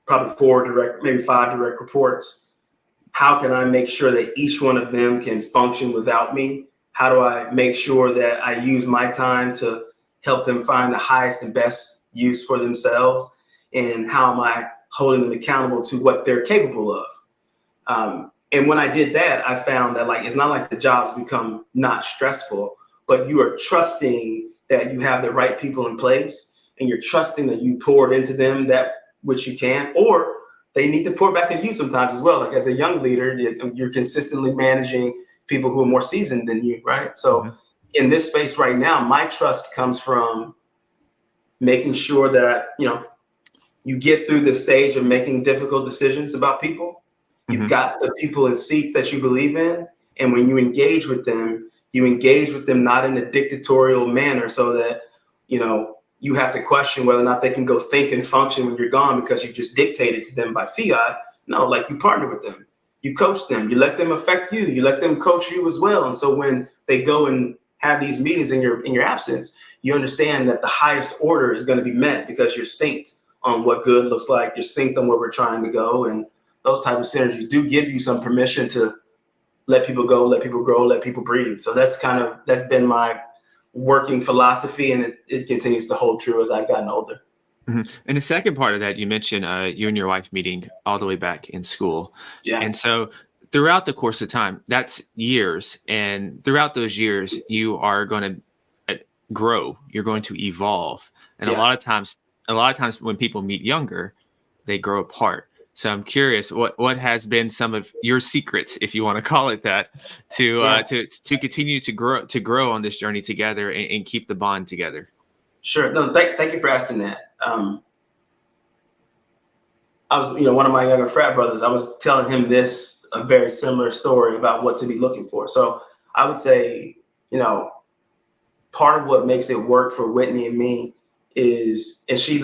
probably 4 direct, maybe 5 direct reports. How can I make sure that each one of them can function without me? How do I make sure that I use my time to help them find the highest and best use for themselves? And how am I holding them accountable to what they're capable of? And when I did that, I found that like, it's not like the jobs become not stressful, but you are trusting that you have the right people in place, and you're trusting that you poured into them that which you can, or they need to pour back into you sometimes as well. Like as a young leader, you're consistently managing people who are more seasoned than you, right? So in this space right now, my trust comes from making sure that, you get through the stage of making difficult decisions about people. You've got the people in seats that you believe in. And when you engage with them not in a dictatorial manner so that, you have to question whether or not they can go think and function when you're gone because you just dictated to them by fiat. No, like you partner with them, you coach them, you let them affect you, you let them coach you as well. And so when they go and have these meetings in your absence, you understand that the highest order is going to be met because you're synced on what good looks like, you're synced on where we're trying to go. And those type of synergies do give you some permission to let people go, let people grow, let people breathe. So that's been my working philosophy, and it continues to hold true as I've gotten older. Mm-hmm. And the second part of that, you mentioned you and your wife meeting all the way back in school. Yeah. And so throughout the course of time, that's years. And throughout those years, you are going to grow, you're going to evolve. And a lot of times when people meet younger, they grow apart. So I'm curious, what has been some of your secrets, if you want to call it that, to continue to grow on this journey together and keep the bond together? Sure. No, thank you for asking that. I was, one of my younger frat brothers, I was telling him a very similar story about what to be looking for. So I would say, part of what makes it work for Whitney and me is, and she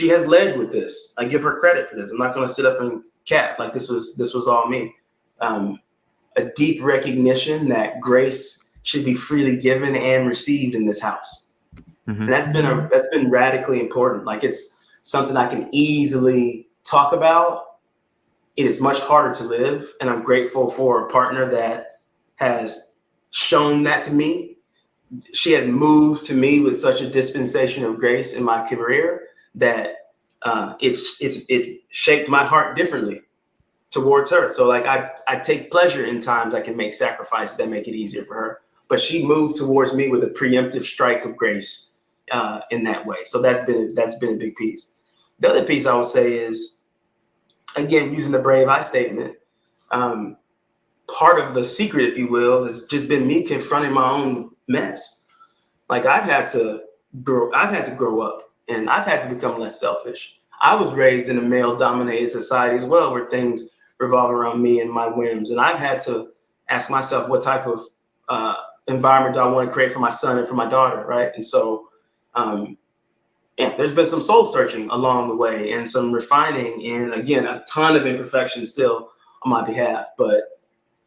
has led with this. I give her credit for this. I'm not going to sit up and cap like this was all me. A deep recognition that grace should be freely given and received in this house. Mm-hmm. And that's been radically important. Like, it's something I can easily talk about. It is much harder to live, and I'm grateful for a partner that has shown that to me. She has moved to me with such a dispensation of grace in my career that it's shaped my heart differently towards her. So like I take pleasure in times I can make sacrifices that make it easier for her. But she moved towards me with a preemptive strike of grace in that way. So that's been a big piece. The other piece I would say is, again, using the brave I statement, part of the secret, if you will, has just been me confronting my own mess. Like, I've had to grow up, and I've had to become less selfish. I was raised in a male-dominated society as well, where things revolve around me and my whims. And I've had to ask myself, what type of environment do I want to create for my son and for my daughter, right? And so, there's been some soul searching along the way and some refining, and again, a ton of imperfection still on my behalf. But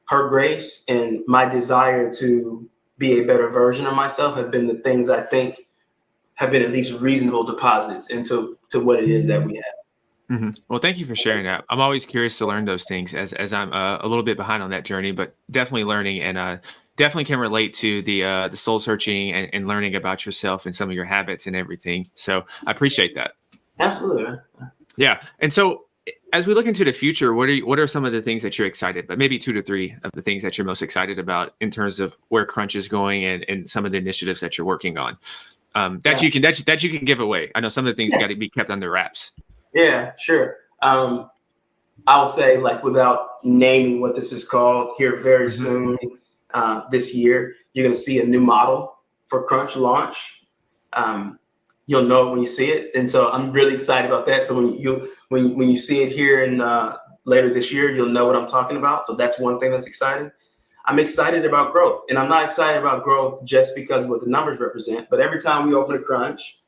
her grace and my desire to be a better version of myself have been the things I think have been at least reasonable deposits into what it is that we have. Mm-hmm. Well, thank you for sharing that. I'm always curious to learn those things as I'm a little bit behind on that journey, but definitely learning, and definitely can relate to the soul searching and learning about yourself and some of your habits and everything. So I appreciate that. Absolutely. Yeah. And so as we look into the future, what are some of the things that you're excited, but maybe 2 to 3 of the things that you're most excited about in terms of where Crunch is going and some of the initiatives that you're working on that you can give away? I know some of the things got to be kept under wraps. Yeah, sure. I'll say, like, without naming what this is called, here very soon this year, you're going to see a new model for Crunch launch. You'll know it when you see it, and so I'm really excited about that. So when you see it here in later this year, you'll know what I'm talking about. So that's one thing that's exciting. I'm excited about growth, and I'm not excited about growth just because of what the numbers represent. But every time we open a Crunch,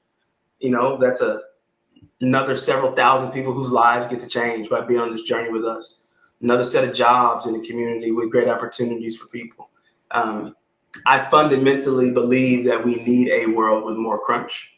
that's another several thousand people whose lives get to change by being on this journey with us. Another set of jobs in the community with great opportunities for people. I fundamentally believe that we need a world with more Crunch.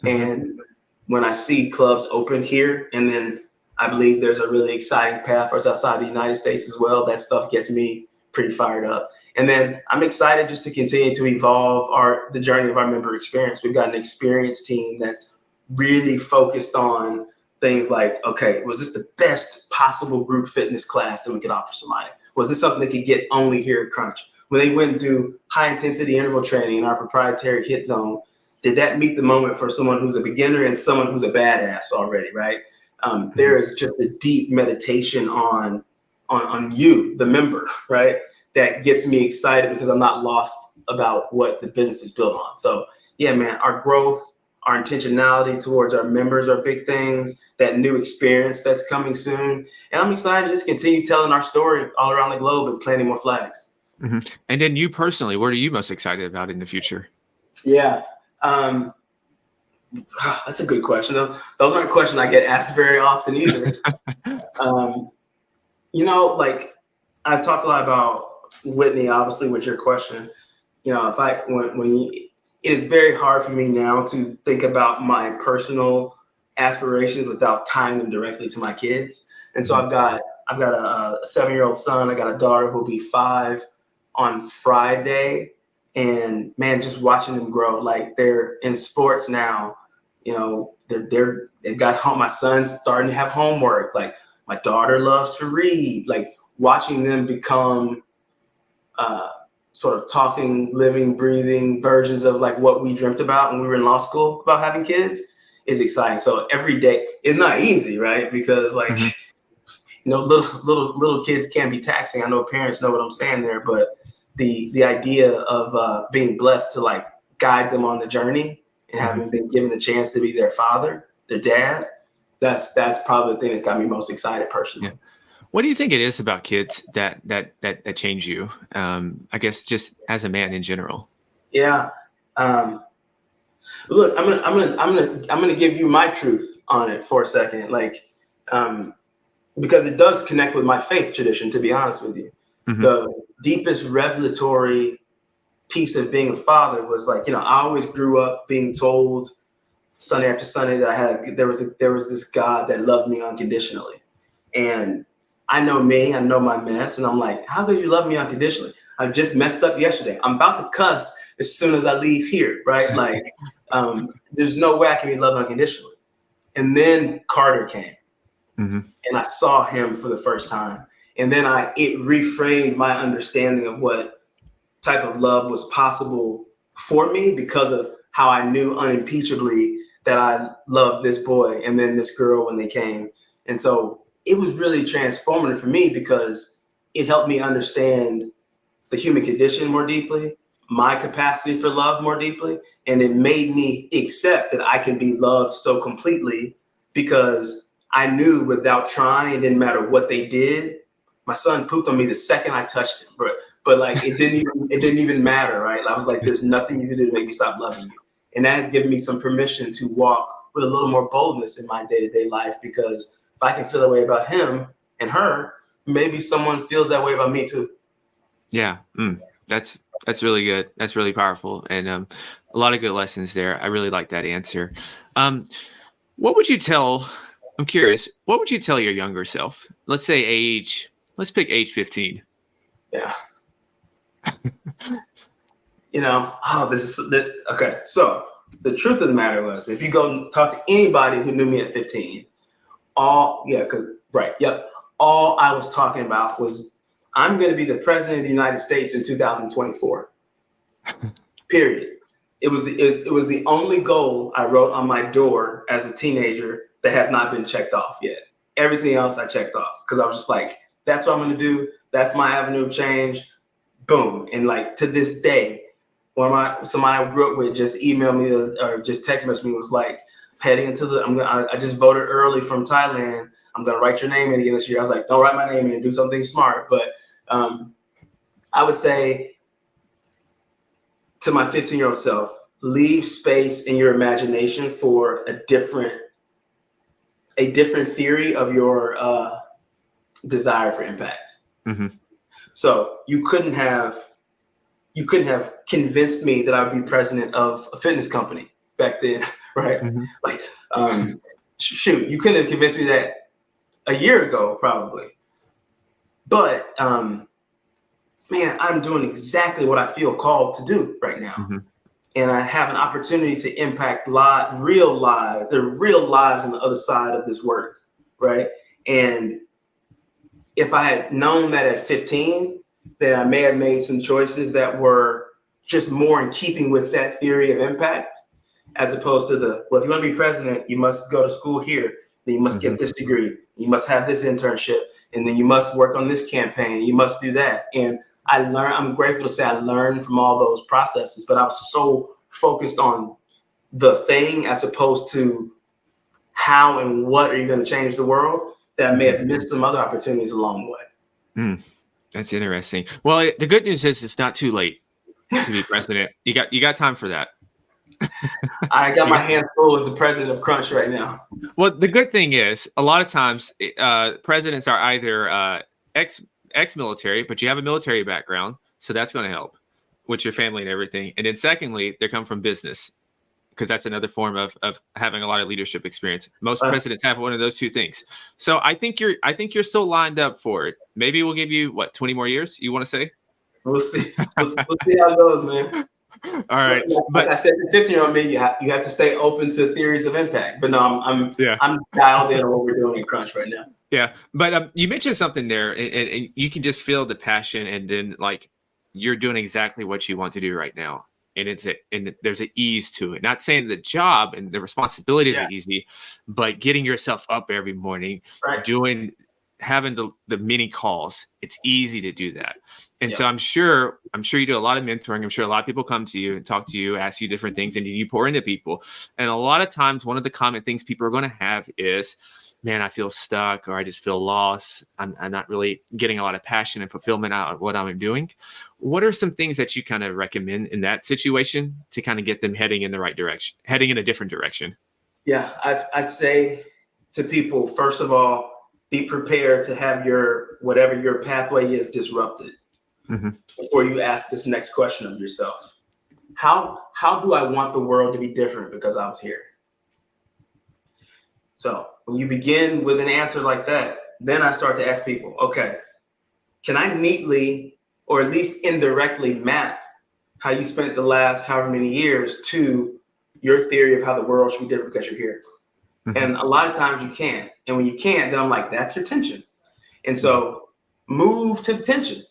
And when I see clubs open here, and then I believe there's a really exciting path for us outside the United States as well, that stuff gets me pretty fired up. And then I'm excited just to continue to evolve the journey of our member experience. We've got an experienced team that's really focused on things like, okay, was this the best possible group fitness class that we could offer somebody? Was this something they could get only here at Crunch? When they went and do high intensity interval training in our proprietary HIIT zone, did that meet the moment for someone who's a beginner and someone who's a badass already, right? There is just a deep meditation on you, the member, right? That gets me excited because I'm not lost about what the business is built on. So yeah, man, our growth, our intentionality towards our members are big things, that new experience that's coming soon. And I'm excited to just continue telling our story all around the globe and planting more flags. Mm-hmm. And then you personally, what are you most excited about in the future? Yeah. That's a good question. Those aren't questions I get asked very often either. Like I've talked a lot about Whitney, obviously, with your question. If it is very hard for me now to think about my personal aspirations without tying them directly to my kids. And so I've got a 7-year-old son. I got a daughter who'll be 5 on Friday. And man, just watching them grow, like they're in sports now, they've got home. My son's starting to have homework. Like my daughter loves to read. Like watching them become sort of talking, living, breathing versions of like what we dreamt about when we were in law school about having kids is exciting. So every day it's not easy, right? Because like, little kids can be taxing. I know parents know what I'm saying there, but the idea of being blessed to like guide them on the journey and having been given the chance to be their father, their dad, that's probably the thing that's got me most excited personally. Yeah. What do you think it is about kids that change you? I guess just as a man in general. Yeah. Look, I'm gonna give you my truth on it for a second, like, because it does connect with my faith tradition. To be honest with you, the deepest revelatory piece of being a father was like, I always grew up being told Sunday after Sunday that there was this God that loved me unconditionally, and I know me, I know my mess, and I'm like, how could you love me unconditionally? I just messed up yesterday. I'm about to cuss as soon as I leave here, right? Like, there's no way I can be loved unconditionally. And then Carter came, and I saw him for the first time, and then it reframed my understanding of what type of love was possible for me because of how I knew unimpeachably that I loved this boy and then this girl when they came, and so it was really transformative for me because it helped me understand the human condition more deeply, my capacity for love more deeply. And it made me accept that I can be loved so completely because I knew without trying, it didn't matter what they did. My son pooped on me the second I touched him, but like, it didn't even matter, right? I was like, there's nothing you can do to make me stop loving you. And that has given me some permission to walk with a little more boldness in my day-to-day life, because if I can feel that way about him and her, maybe someone feels that way about me too. Yeah, that's really good. That's really powerful, and a lot of good lessons there. I really like that answer. What would you tell? I'm curious. What would you tell your younger self? Let's pick age 15. Yeah. Okay. So the truth of the matter was, if you go talk to anybody who knew me at 15, all I was talking about was I'm going to be the president of the United States in 2024. Period. It was the only goal I wrote on my door as a teenager that has not been checked off yet. Everything else I checked off because I was just like, that's what I'm going to do. That's my avenue of change. Boom. And like to this day, somebody I grew up with just emailed me or just text messaged me, was like, heading into I just voted early from Thailand. I'm going to write your name in again this year. I was like, don't write my name in, do something smart. But I would say to my 15-year-old self, leave space in your imagination for a different theory of your desire for impact. So you couldn't have convinced me that I would be president of a fitness company back then, right? Like, shoot, you couldn't have convinced me that a year ago, probably. But man, I'm doing exactly what I feel called to do right now. And I have an opportunity to impact the real lives on the other side of this work, right? And if I had known that at 15, then I may have made some choices that were just more in keeping with that theory of impact, as opposed to if you want to be president, you must go to school here, then you must get this degree, you must have this internship, and then you must work on this campaign, you must do that. And I'm grateful to say I learned from all those processes, but I was so focused on the thing as opposed to how and what are you going to change the world that I may have missed some other opportunities along the way. That's interesting. Well, the good news is it's not too late to be president. You got time for that. I got my hands full as the president of Crunch right now. Well, the good thing is a lot of times presidents are either ex-military, but you have a military background, so that's going to help with your family and everything. And then secondly, they come from business, because that's another form of having a lot of leadership experience. Most presidents have one of those two things. So I think you're still lined up for it. Maybe we'll give you 20 more years, you want to say? We'll see. We'll see how it goes, man. All right. Like I said, the 15-year-old me, you have to stay open to theories of impact. But no, I'm dialed in on what we're doing in Crunch right now. Yeah, but you mentioned something there, and you can just feel the passion, and then like you're doing exactly what you want to do right now, and there's an ease to it. Not saying the job and the responsibilities are easy, but getting yourself up every morning, having the many calls, it's easy to do that. And so I'm sure you do a lot of mentoring. I'm sure a lot of people come to you and talk to you, ask you different things, and you pour into people. And a lot of times, one of the common things people are going to have is, man, I feel stuck, or I just feel lost. I'm not really getting a lot of passion and fulfillment out of what I'm doing. What are some things that you kind of recommend in that situation to kind of get them heading in the right direction, heading in a different direction? Yeah, I say to people, first of all, be prepared to have whatever your pathway is disrupted before you ask this next question of yourself. How do I want the world to be different because I was here? So when you begin with an answer like that, then I start to ask people, okay, can I neatly or at least indirectly map how you spent the last however many years to your theory of how the world should be different because you're here? And a lot of times you can't. And when you can't, then I'm like, that's your tension. And so move to the tension.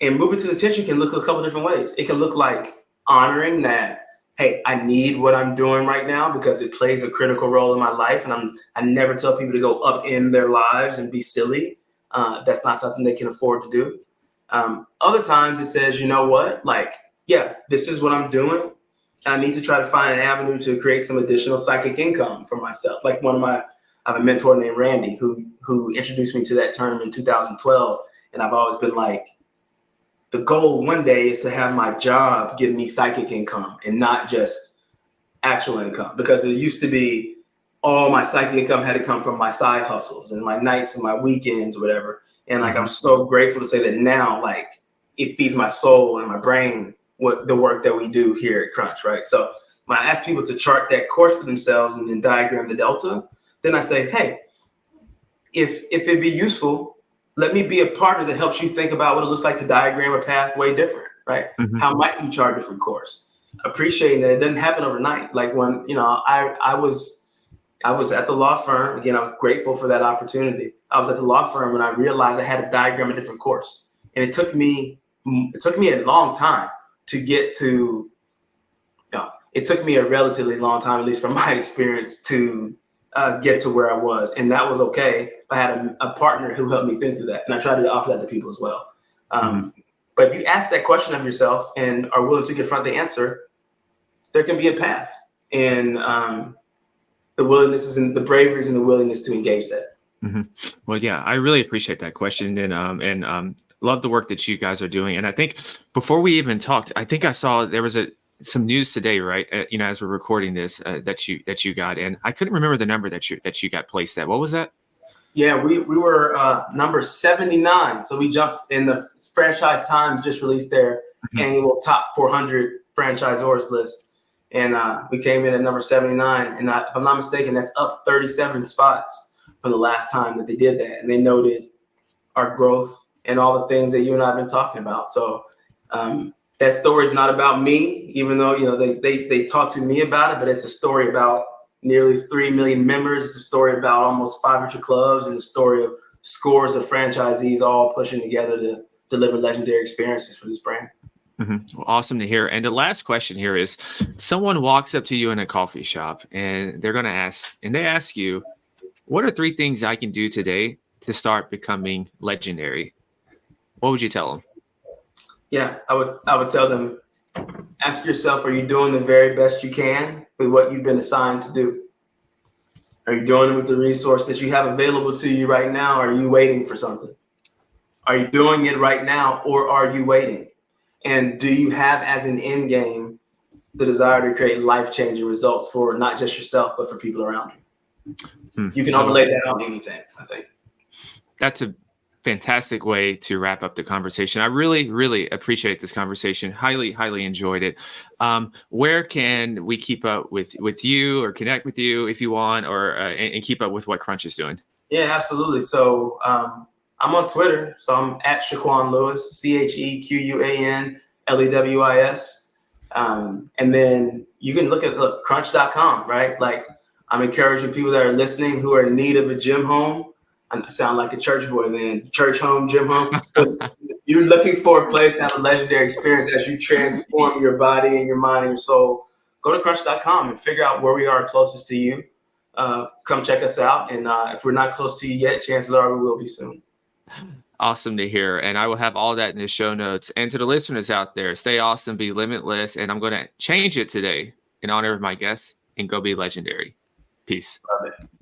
And moving to the tension can look a couple different ways. It can look like honoring that, hey, I need what I'm doing right now because it plays a critical role in my life. And I never tell people to go up in their lives and be silly. That's not something they can afford to do. Other times it says, you know what, like, yeah, this is what I'm doing. And I need to try to find an avenue to create some additional psychic income for myself. Like I have a mentor named Randy who introduced me to that term in 2012. And I've always been like, the goal one day is to have my job give me psychic income and not just actual income, because it used to be all my psychic income had to come from my side hustles and my nights and my weekends or whatever. And like, I'm so grateful to say that now, like, it feeds my soul and my brain, what the work that we do here at Crunch, right? So when I ask people to chart that course for themselves and then diagram the delta, then I say, hey, if it'd be useful, let me be a partner that helps you think about what it looks like to diagram a pathway different, right? How might you chart a different course? Appreciating that it doesn't happen overnight. Like when, I was at the law firm. Again, I was grateful for that opportunity. I was at the law firm and I realized I had to diagram a different course. And it took me a long time to get to, it took me a relatively long time, at least from my experience, to get to where I was. And that was okay. I had a partner who helped me think through that. And I try to offer that to people as well. But if you ask that question of yourself and are willing to confront the answer, there can be a path. And the willingness and the bravery is in the willingness to engage that. Well, yeah, I really appreciate that question, and love the work that you guys are doing. And I think before we even talked, I think I saw there was some news today, right? As we're recording this, that you got, and I couldn't remember the number that you got placed at. What was that? Yeah, we were number 79. So we jumped in the Franchise Times just released their annual top 400 franchisors list. And we came in at number 79. And if I'm not mistaken, that's up 37 spots from the last time that they did that. And they noted our growth and all the things that you and I have been talking about. So that story is not about me, even though, they talk to me about it, but it's a story about nearly 3 million members. It's a story about almost 500 clubs and a story of scores of franchisees all pushing together to deliver legendary experiences for this brand. Well, awesome to hear. And the last question here is, someone walks up to you in a coffee shop and they're going to ask you, what are 3 things I can do today to start becoming legendary? What would you tell them? Yeah, I would tell them, ask yourself, are you doing the very best you can with what you've been assigned to do? Are you doing it with the resource that you have available to you right now? Or are you waiting for something? Are you doing it right now, or are you waiting? And do you have as an end game the desire to create life-changing results for not just yourself, but for people around you. You can overlay that on anything, I think. That's a fantastic way to wrap up the conversation. I really, really appreciate this conversation. Highly, highly enjoyed it. Where can we keep up with you or connect with you if you want, or and keep up with what Crunch is doing? Yeah, absolutely. So I'm on Twitter. So I'm at Chequan Lewis, ChequanLewis. And then you can look at crunch.com, right? Like, I'm encouraging people that are listening who are in need of a gym home. I sound like a church boy then, church home, gym home. But you're looking for a place to have a legendary experience as you transform your body and your mind and your soul. Go to crunch.com and figure out where we are closest to you. Come check us out. And if we're not close to you yet, chances are we will be soon. Awesome to hear. And I will have all that in the show notes. And to the listeners out there, stay awesome, be limitless. And I'm going to change it today in honor of my guests and go be legendary. Peace. Love it.